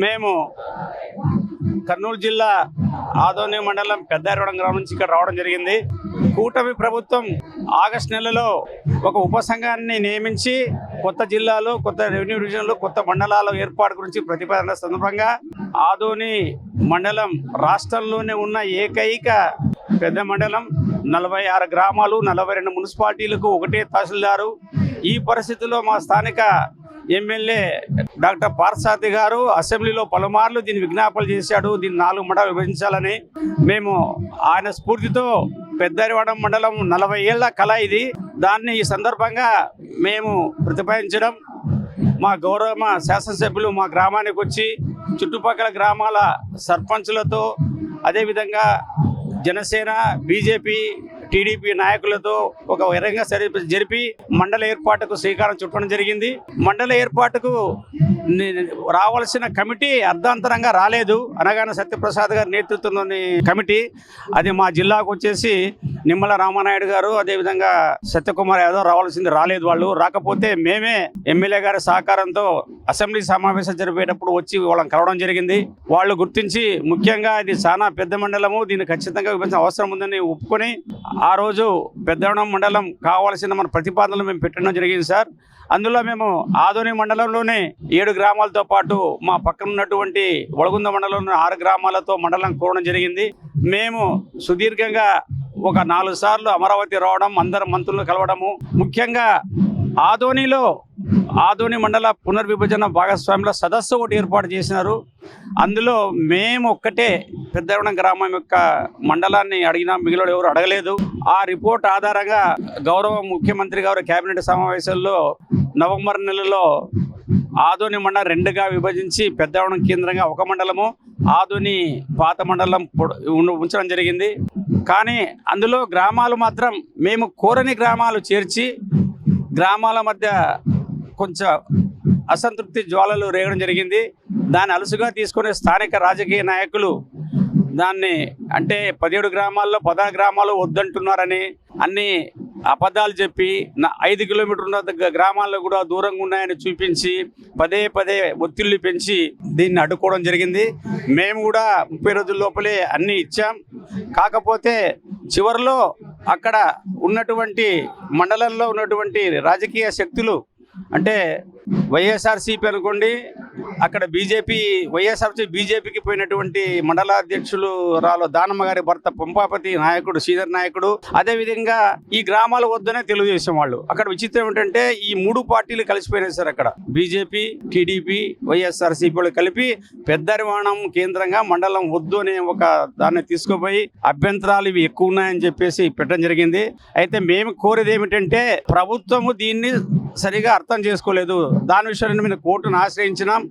మేము కర్నూలు జిల్లా ఆదోని మండలం పెద్దారవడం గ్రామం నుంచి ఇక్కడ రావడం జరిగింది. కూటమి ప్రభుత్వం ఆగస్టు నెలలో ఒక ఉపసంఘాన్ని నియమించి కొత్త జిల్లాలు, కొత్త రెవెన్యూ డివిజన్లు, కొత్త మండలాల ఏర్పాటు గురించి ప్రతిపాదన సందర్భంగా ఆదోని మండలం రాష్ట్రంలోనే ఉన్న ఏకైక పెద్ద మండలం. 46 గ్రామాలు, 42 మున్సిపాలిటీలకు ఒకటే తహసీల్దారు. ఈ పరిస్థితుల్లో మా స్థానిక ఎమ్మెల్యే డాక్టర్ పార్థసారథి గారు అసెంబ్లీలో పలుమార్లు దీన్ని విజ్ఞాపనలు చేశాడు. దీన్ని 4 మండలాలు విభజించాలని. మేము ఆయన స్ఫూర్తితో పెద్దారవడం మండలం 40 ఏళ్ల కళ ఇది. దాన్ని ఈ సందర్భంగా మేము ప్రతిపాదించడం, మా గౌరవ శాసనసభ్యులు మా గ్రామానికి వచ్చి చుట్టుపక్కల గ్రామాల సర్పంచులతో, అదేవిధంగా జనసేన, బీజేపీ, టీడీపీ నాయకులతో ఒక వైరంగా జరిపి మండల ఏర్పాటుకు శ్రీకారం చుట్టడం జరిగింది. మండల ఏర్పాటుకు రావాల్సిన కమిటీ అర్ధాంతరంగా రాలేదు. అనగానే సత్యప్రసాద్ గారి నేతృత్వంలోని కమిటీ అది మా జిల్లాకు వచ్చేసి నిమ్మల రామానాయుడు గారు, అదేవిధంగా సత్యకుమార్ యాదవ్ రావాల్సింది రాలేదు. వాళ్ళు రాకపోతే మేమే ఎమ్మెల్యే గారి సహకారంతో అసెంబ్లీ సమావేశం జరిపేటప్పుడు వచ్చి వాళ్ళని కలవడం జరిగింది. వాళ్ళు గుర్తించి ముఖ్యంగా ఇది చాలా పెద్ద మండలము, దీన్ని ఖచ్చితంగా విభజించిన అవసరం ఉందని ఒప్పుకొని ఆ రోజు పెద్దారవడం మండలం కావాల్సిన మన ప్రతిపాదనలు మేము పెట్టడం జరిగింది సార్. అందులో మేము ఆదోని మండలంలోనే 7 గ్రామాలతో పాటు మా పక్కన ఉన్నటువంటి వడగుంద మండలంలో 6 గ్రామాలతో మండలం కోరడం జరిగింది. మేము సుదీర్ఘంగా ఒక 4 సార్లు అమరావతి రావడం, అందరం మంత్రులను కలవడము, ముఖ్యంగా ఆదోని మండల పునర్విభజన భాగస్వామ్యుల సదస్సు ఒకటి ఏర్పాటు చేసినారు. అందులో మేము ఒక్కటే పెద్దారవడం గ్రామం యొక్క మండలాన్ని అడిగినా మిగిలిన ఎవరు అడగలేదు. ఆ రిపోర్ట్ ఆధారంగా గౌరవ ముఖ్యమంత్రి గారు కేబినెట్ సమావేశంలో నవంబర్ నెలలో ఆదోని మండలం 2గా విభజించి పెద్దారవడం కేంద్రంగా ఒక మండలము, ఆదోని పాత మండలం ఉంచడం జరిగింది. కానీ అందులో గ్రామాలు మాత్రం మేము కోరని గ్రామాలు చేర్చి గ్రామాల మధ్య కొంచెం అసంతృప్తి జ్వాలలు రేగడం జరిగింది. దాన్ని అలుసుగా తీసుకునే స్థానిక రాజకీయ నాయకులు దాన్ని అంటే 17 గ్రామాల్లో 16 గ్రామాలు వద్దంటున్నారని అన్ని అబద్ధాలు చెప్పి 5 కిలోమీటర్ల గ్రామాల్లో కూడా దూరంగా ఉన్నాయని చూపించి పదే ఒత్తిళ్లు పెంచి దీన్ని అడ్డుకోవడం జరిగింది. మేము కూడా 30 రోజుల లోపలే అన్నీ ఇచ్చాం. కాకపోతే చివరిలో అక్కడ ఉన్నటువంటి మండలంలో ఉన్నటువంటి రాజకీయ శక్తులు అంటే వైఎస్ఆర్సీపీ అనుకోండి, అక్కడ బీజేపీకి పోయినటువంటి మండలాధ్యక్షులు దానమ్మ గారి భర్త పంపాపతి నాయకుడు, శ్రీధర్ నాయకుడు, అదేవిధంగా ఈ గ్రామాల వద్దనే తెలుగుదేశం వాళ్ళు. అక్కడ విచిత్రం ఏంటంటే ఈ 3 పార్టీలు కలిసిపోయినాయి సార్. అక్కడ బీజేపీ, టీడీపీ, వైఎస్ఆర్సీపీ వాళ్ళు కలిపి పెద్దారవడం కేంద్రంగా మండలం వద్దు అనే ఒక దాన్ని తీసుకుపోయి అభ్యంతరాలు ఇవి ఎక్కువ ఉన్నాయని చెప్పేసి పెట్టడం జరిగింది. అయితే మేము కోరేది ఏమిటంటే ప్రభుత్వము దీన్ని సరిగా అర్థం చేసుకోలేదు. దాని విషయాన్ని మేము కోర్టును ఆశ్రయించినాం.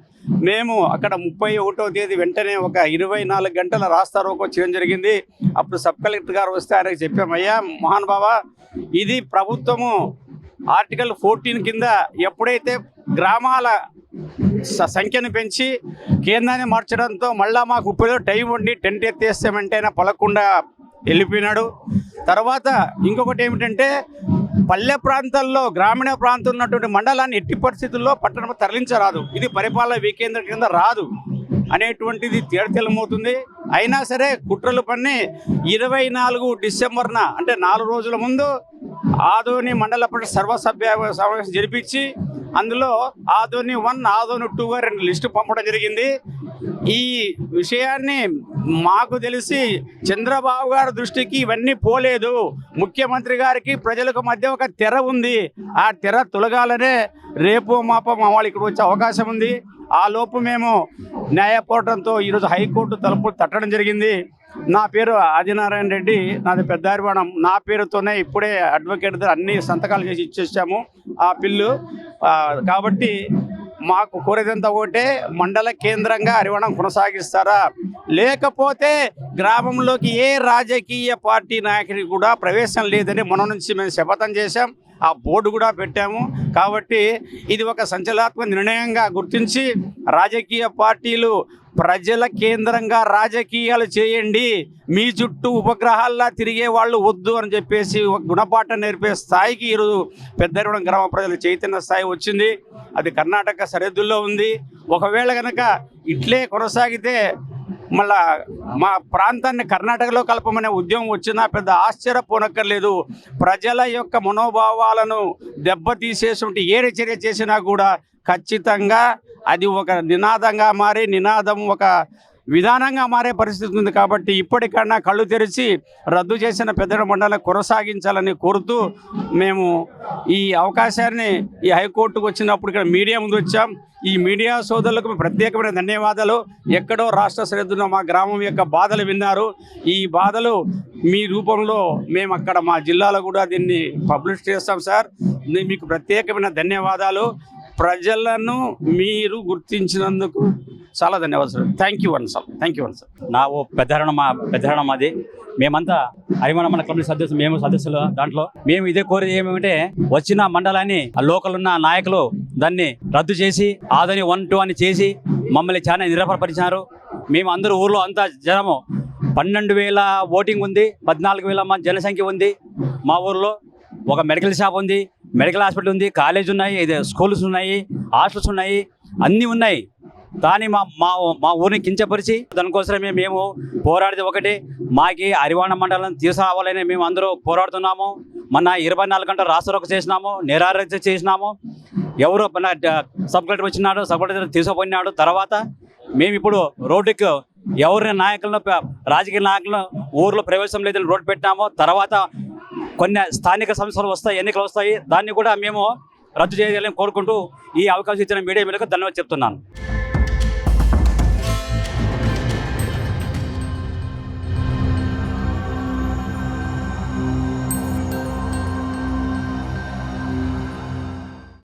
మేము అక్కడ 31వ తేదీ వెంటనే ఒక 24 గంటల రాస్తారోకో చేయడం జరిగింది. అప్పుడు సబ్ కలెక్టర్ గారు వస్తే ఆయనకు చెప్పామయ్యా మహాన్ బాబా, ఇది ప్రభుత్వము ఆర్టికల్ 14 కింద ఎప్పుడైతే గ్రామాల సంఖ్యను పెంచి కేంద్రాన్ని మార్చడంతో మళ్ళా మాకు 30 టైం ఉండి టెంట్ ఎత్తేస్తామంటే ఆయన పలకుండా వెళ్ళిపోయినాడు. తర్వాత ఇంకొకటి ఏమిటంటే పల్లె ప్రాంతాల్లో, గ్రామీణ ప్రాంతం ఉన్నటువంటి మండలాన్ని ఎట్టి పరిస్థితుల్లో పట్టణం తరలించరాదు, ఇది పరిపాలన వికేంద్రం కింద రాదు అనేటువంటిది తేడతెల్లమవుతుంది. అయినా సరే కుట్రలు పన్ని 24 డిసెంబర్న అంటే 4 రోజుల ముందు ఆదోని మండల పరిషత్ సర్వసభ్య సమావేశం జరిపించి అందులో ఆదోని 1, ఆదోని 2గా 2 లిస్టు పంపడం జరిగింది. ఈ విషయాన్ని మాకు తెలిసి చంద్రబాబు గారి దృష్టికి ఇవన్నీ పోలేదు. ముఖ్యమంత్రి గారికి ప్రజలకు మధ్య ఒక తెర ఉంది. ఆ తెర తొలగాలనే రేపు మాపో మా వాళ్ళు ఇక్కడ వచ్చే అవకాశం ఉంది. ఆ లోపు మేము న్యాయ పోరాటంతో ఈరోజు హైకోర్టు తలుపులు తట్టడం జరిగింది. నా పేరు ఆదినారాయణ రెడ్డి, నాది పెద్దారవడం. నా పేరుతోనే ఇప్పుడే అడ్వకేట్ దగ్గర అన్ని సంతకాలు చేసి ఇచ్చేసాము ఆ బిల్లు. కాబట్టి మాకు కోరేదంతా ఒకటే, మండల కేంద్రంగా అరవడం కొనసాగిస్తారా, లేకపోతే గ్రామంలోకి ఏ రాజకీయ పార్టీ నాయకుడికి కూడా ప్రవేశం లేదని మొన్న నుంచి మేము శపథం చేశాం. ఆ బోర్డు కూడా పెట్టాము. కాబట్టి ఇది ఒక సంచలనాత్మక నిర్ణయంగా గుర్తించి రాజకీయ పార్టీలు ప్రజల కేంద్రంగా రాజకీయాలు చేయండి, మీ చుట్టూ ఉపగ్రహాల్లా తిరిగే వాళ్ళు వద్దు అని చెప్పేసి ఒక గుణపాఠం నేర్పే స్థాయికి ఈరోజు పెద్దారవడం గ్రామ ప్రజల చైతన్య స్థాయి వచ్చింది. అది కర్ణాటక సరిహద్దుల్లో ఉంది. ఒకవేళ కనుక ఇట్లే కొనసాగితే మళ్ళా మా ప్రాంతాన్ని కర్ణాటకలో కలపమనే ఉద్యమం వచ్చినా పెద్ద ఆశ్చర్యపోనక్కర్లేదు. ప్రజల యొక్క మనోభావాలను దెబ్బతీసేటువంటి ఏ చర్య చేసినా కూడా ఖచ్చితంగా అది ఒక నినాదంగా మారి నినాదం ఒక విధానంగా మారే పరిస్థితి ఉంది. కాబట్టి ఇప్పటికన్నా కళ్ళు తెరిచి రద్దు చేసిన పెద్దన మండలం కొనసాగించాలని కోరుతూ మేము ఈ అవకాశాన్ని ఈ హైకోర్టుకు వచ్చినప్పుడు ఇక్కడ మీడియా ముందు వచ్చాం. ఈ మీడియా సోదరులకు ప్రత్యేకమైన ధన్యవాదాలు. ఎక్కడో రాష్ట్ర సరిహద్దున మా గ్రామం యొక్క బాధలు విన్నారు. ఈ బాధలు మీ రూపంలో మేము అక్కడ మా జిల్లాలో కూడా దీన్ని పబ్లిష్ చేస్తాం సార్. మీకు ప్రత్యేకమైన ధన్యవాదాలు. ప్రజలను మీరు గుర్తించినందుకు చాలా ధన్యవాదాలు sir. Thank you one sir. నా ఓ పెద్దహరణం మాది. మేమంతా హరిమన మండల కమిటీ సదస్సులు, మేము సదస్సులు. దాంట్లో మేము ఇదే కోరేది ఏమంటే వచ్చిన మండలాన్ని ఆ లోకల్ ఉన్న నాయకులు దాన్ని రద్దు చేసి ఆదని 1, 2 అని చేసి మమ్మల్ని చాలా నిరాపరపరిచినారు. మేము అందరూ ఊర్లో అంతా జనము 12,000 ఓటింగ్ ఉంది, 14,000 మంది జనసంఖ్య ఉంది. మా ఊర్లో ఒక మెడికల్ షాప్ ఉంది, మెడికల్ హాస్పిటల్ ఉంది, కాలేజ్ ఉన్నాయి, స్కూల్స్ ఉన్నాయి, హాస్టల్స్ ఉన్నాయి, అన్నీ ఉన్నాయి. కానీ మా ఊరిని కించపరిచి దానికోసమే మేము పోరాడితే ఒకటి, మాకి హరివాణ మండలం తీసుకురావాలని మేము అందరూ పోరాడుతున్నాము. మొన్న 24 గంటలు రాష్ట్ర చేసినాము, నిరారక్ష చేసినాము. ఎవరు మన సబ్ కలెక్టర్ వచ్చినాడు, సబ్ కలెక్టర్ తీసుకుపోయినాడు. తర్వాత మేము ఇప్పుడు రోడ్డుకి ఎవరి నాయకులను, రాజకీయ నాయకులను ఊర్లో ప్రవేశం లేదని రోడ్డు పెట్టినాము. తర్వాత కొన్ని స్థానిక సంస్థలు వస్తాయి, ఎన్నికలు వస్తాయి, దాన్ని కూడా మేము రద్దు చేయాలని కోరుకుంటూ ఈ అవకాశం ఇచ్చిన మీడియా మీకు ధన్యవాదాలు చెప్తున్నాను.